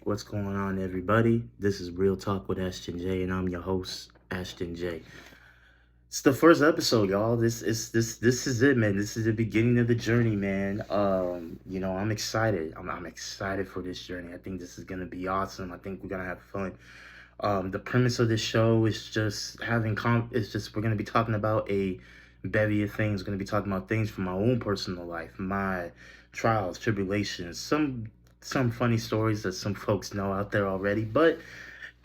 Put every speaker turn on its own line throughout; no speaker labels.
What's going on, everybody? This is Real Talk with Ashton J, and I'm your host, Ashton J. It's the first episode, y'all. This is it, man. This is the beginning of the journey, man. I'm excited. I'm excited for this journey. I think this is gonna be awesome. I think we're gonna have fun. The premise of this show is just it's just we're gonna be talking about a bevy of things. We're gonna be talking about things from my own personal life, my trials, tribulations, some funny stories that some folks know out there already, but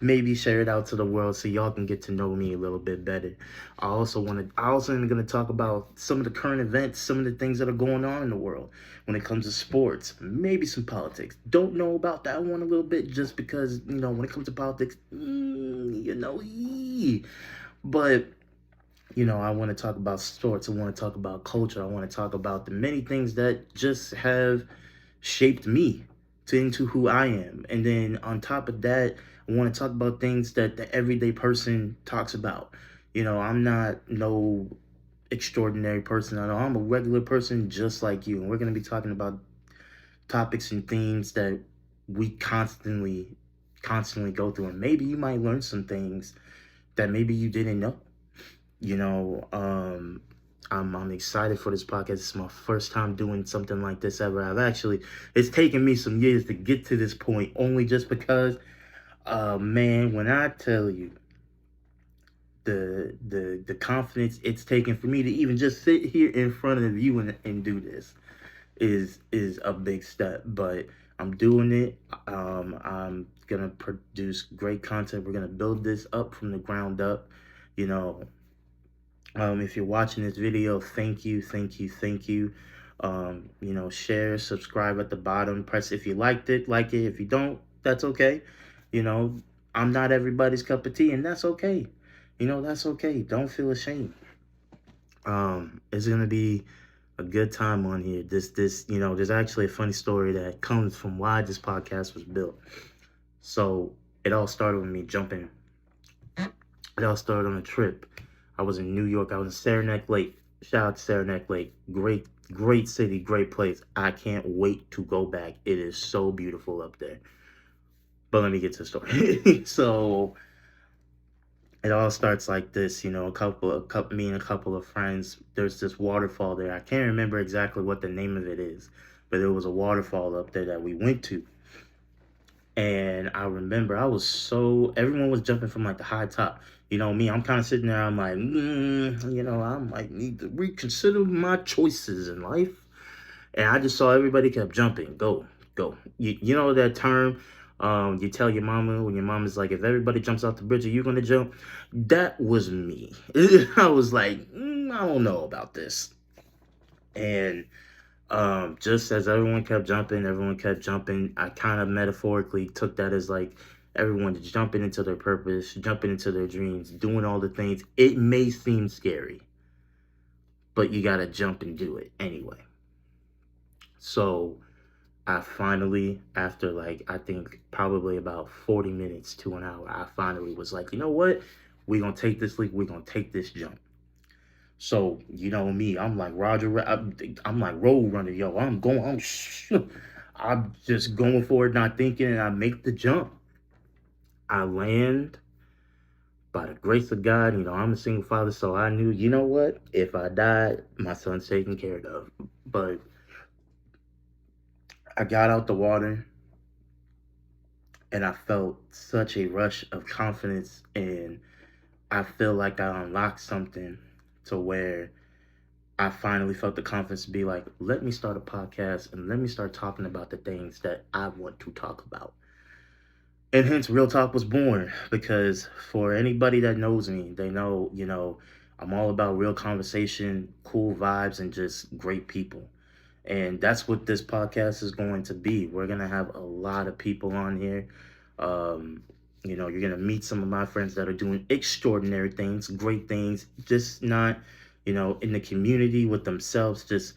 maybe share it out to the world so y'all can get to know me a little bit better. I also am going to talk about some of the current events, some of the things that are going on in the world when it comes to sports, maybe some politics. Don't know about that one a little bit just because, when it comes to politics, but I want to talk about sports. I want to talk about culture. I want to talk about the many things that just have shaped me into who I am. And then on top of that, I want to talk about things that the everyday person talks about. I'm not no extraordinary person. I know I'm a regular person just like you. And we're going to be talking about topics and themes that we constantly go through. And maybe you might learn some things that maybe you didn't know. You know, I'm excited for this podcast. It's my first time doing something like this ever. It's taken me some years to get to this point, only just because, man, when I tell you the confidence it's taken for me to even just sit here in front of you and do this is a big step. But I'm doing it. I'm gonna produce great content. We're gonna build this up from the ground up. You know, if you're watching this video, thank you. Share, subscribe at the bottom. Press if you liked it, like it. If you don't, that's okay. You know, I'm not everybody's cup of tea, and that's okay. That's okay. Don't feel ashamed. It's gonna be a good time on here. There's actually a funny story that comes from why this podcast was built. So it all started with me jumping. It all started on a trip. I was in New York. I was in Saranac Lake. Shout out to Saranac Lake. Great city, great place. I can't wait to go back. It is so beautiful up there. But let me get to the story. So it all starts like this, me and a couple of friends. There's this waterfall there. I can't remember exactly what the name of it is, but there was a waterfall up there that we went to. And I remember everyone was jumping from like the high top. Me, I'm kind of sitting there. I'm like, I might need to reconsider my choices in life. And I just saw everybody kept jumping. Go. You know that term, you tell your mama when your mama's like, if everybody jumps off the bridge, are you going to jump? That was me. I was like, I don't know about this. And just as everyone kept jumping, I kind of metaphorically took that as like everyone jumping into their purpose, jumping into their dreams, doing all the things. It may seem scary, but you gotta jump and do it anyway. So I finally, after like I think probably about 40 minutes to an hour, I finally was like, you know what? We're gonna take this leap, we're gonna take this jump. So, me, I'm like Roger, I'm like road runner, yo. I'm just going for it, not thinking, and I make the jump. I land by the grace of God. I'm a single father, so I knew, you know what? If I died, my son's taken care of. But I got out the water, and I felt such a rush of confidence, and I feel like I unlocked something to where I finally felt the confidence to be like, let me start a podcast and let me start talking about the things that I want to talk about. And hence Real Talk was born, because for anybody that knows me, they know, I'm all about real conversation, cool vibes, and just great people. And that's what this podcast is going to be. We're going to have a lot of people on here. You're going to meet some of my friends that are doing extraordinary things, great things, just not, in the community with themselves.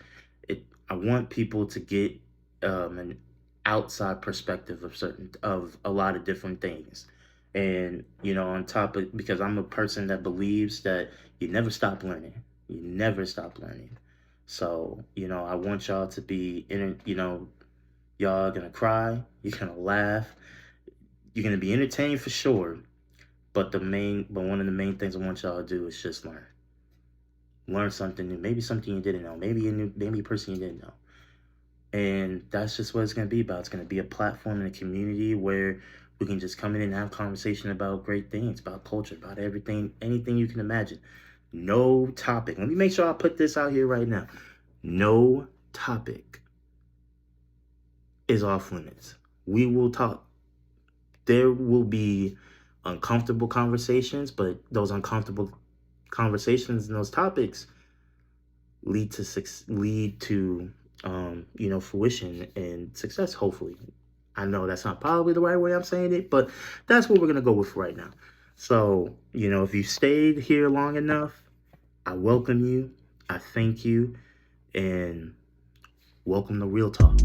I want people to get an outside perspective of a lot of different things. And, on top of, because I'm a person that believes that you never stop learning. You never stop learning. So, I want y'all to be y'all gonna cry, you're gonna laugh, You're going to be entertained for sure. But one of the main things I want y'all to do is just learn something new. Maybe something you didn't know. Maybe a person you didn't know. And that's just what it's going to be about. It's going to be a platform and a community where we can just come in and have conversation about great things, about culture, about everything, anything you can imagine. No topic. Let me make sure I put this out here right now. No topic is off limits. We will talk. There will be uncomfortable conversations, but those uncomfortable conversations and those topics lead to fruition and success, hopefully. I know that's not probably the right way I'm saying it, but that's what we're going to go with right now. So, if you stayed here long enough, I welcome you. I thank you. And welcome to Real Talk.